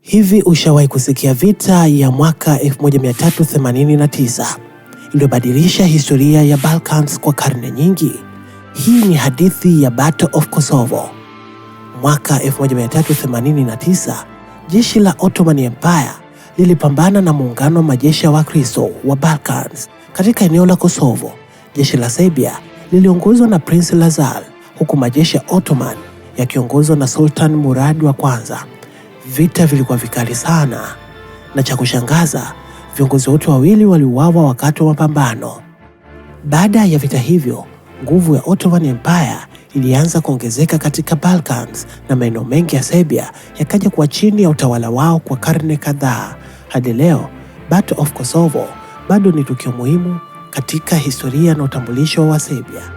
Hivi ushawahi kusikia vita ya mwaka 1389 iliyobadilisha historia ya Balkans kwa karne nyingi? Hii ni hadithi ya Battle of Kosovo. Mwaka 1389, jeshi la Ottoman Empire lilipambana na muungano wa majeshi ya Wakristo wa Balkans katika eneo la Kosovo. Jeshi la Serbia liliongozwa na Prince Lazar, huku majeshi ya Ottoman yakiongozwa na Sultan Murad wa kwanza. Vita vilikuwa vikali sana, na cha kushangaza, viongozi wote wawili waliuawa wakati wa mapambano. Baada ya vita hivyo, nguvu ya Ottoman Empire ilianza kuongezeka katika Balkans na maeneo mengi ya Serbia yakaja kuwa chini ya utawala wao kwa karne kadhaa. Hadi leo, Battle of Kosovo bado ni tukio muhimu katika historia na utambulisho wa Serbia.